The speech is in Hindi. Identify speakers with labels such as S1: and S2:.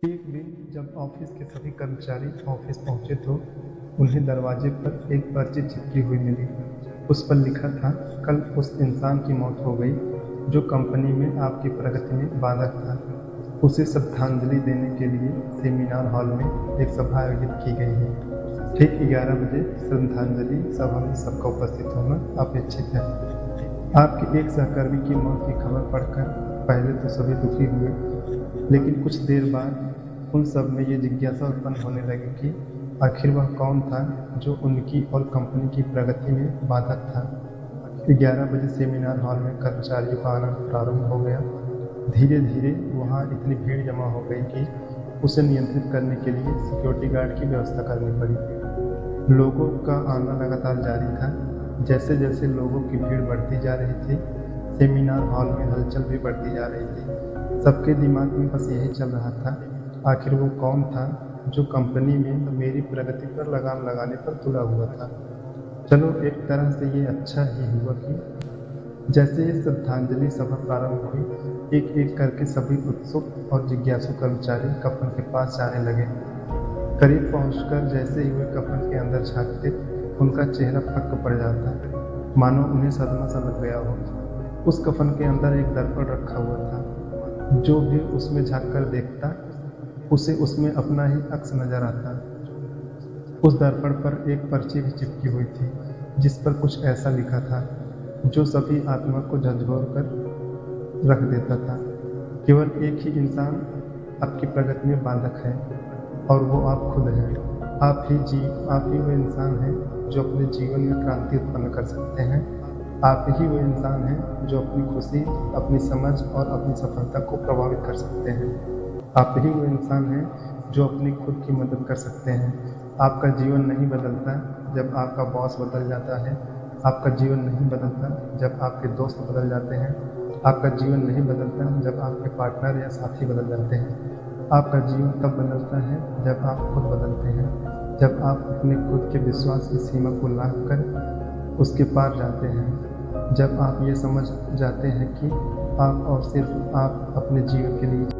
S1: एक दिन जब ऑफिस के सभी कर्मचारी ऑफिस पहुंचे तो उन्हें दरवाजे पर एक पर्ची चिपकी हुई मिली। उस पर लिखा था, कल उस इंसान की मौत हो गई जो कंपनी में आपकी प्रगति में बाधक था। उसे श्रद्धांजलि देने के लिए सेमिनार हॉल में एक सभा आयोजित की गई है। ठीक 11 बजे श्रद्धांजलि सभा में सबका उपस्थित होना अपेक्षित है। आपके एक सहकर्मी की मौत की खबर पढ़कर पहले तो सभी दुखी हुए, लेकिन कुछ देर बाद उन सब में ये जिज्ञासा उत्पन्न होने लगी कि आखिर वह कौन था जो उनकी और कंपनी की प्रगति में बाधक था। 11 बजे सेमिनार हॉल में कर्मचारियों का आना प्रारंभ हो गया। धीरे धीरे वहाँ इतनी भीड़ जमा हो गई कि उसे नियंत्रित करने के लिए सिक्योरिटी गार्ड की व्यवस्था करनी पड़ी। लोगों का आना लगातार जारी था। जैसे जैसे लोगों की भीड़ बढ़ती जा रही थी, सेमिनार हॉल में हलचल भी बढ़ती जा रही थी। सबके दिमाग में बस यही चल रहा था, आखिर वो कौन था जो कंपनी में मेरी प्रगति पर लगाम लगाने पर तुला हुआ था। चलो, एक तरह से ये अच्छा ही हुआ कि जैसे ही श्रद्धांजलि सभा प्रारंभ हुई, एक एक करके सभी उत्सुक और जिज्ञासु कर्मचारी कफन के पास जाने लगे। करीब पहुंचकर जैसे ही वे कफन के अंदर झांकते, उनका चेहरा फक्क पड़ जाता, मानो उन्हें सदमा सा लग गया हो। उस कफन के अंदर एक दर्पण रखा हुआ था। जो भी उसमें झांक कर देखता, उसे उसमें अपना ही अक्स नजर आता। उस दर्पण पर एक पर्ची भी चिपकी हुई थी, जिस पर कुछ ऐसा लिखा था जो सभी आत्मा को झकझोर कर रख देता था। केवल एक ही इंसान आपकी प्रगति में बाधक है, और वो आप खुद हैं। आप ही वो इंसान हैं जो अपने जीवन में क्रांति उत्पन्न कर सकते हैं। आप ही वो इंसान हैं जो अपनी खुशी, अपनी समझ और अपनी सफलता को प्रभावित कर सकते हैं। आप ही वो इंसान हैं जो अपनी खुद की मदद कर सकते हैं। आपका जीवन नहीं बदलता जब आपका बॉस बदल जाता है। आपका जीवन नहीं बदलता जब आपके दोस्त बदल जाते हैं। आपका जीवन नहीं बदलता जब आपके पार्टनर या साथी बदल जाते हैं। आपका जीवन तब बदलता है जब आप खुद बदलते हैं, जब आप अपने खुद के विश्वास की सीमा को लांघ कर उसके पार जाते हैं, जब आप ये समझ जाते हैं कि आप और सिर्फ आप अपने जीवन के लिए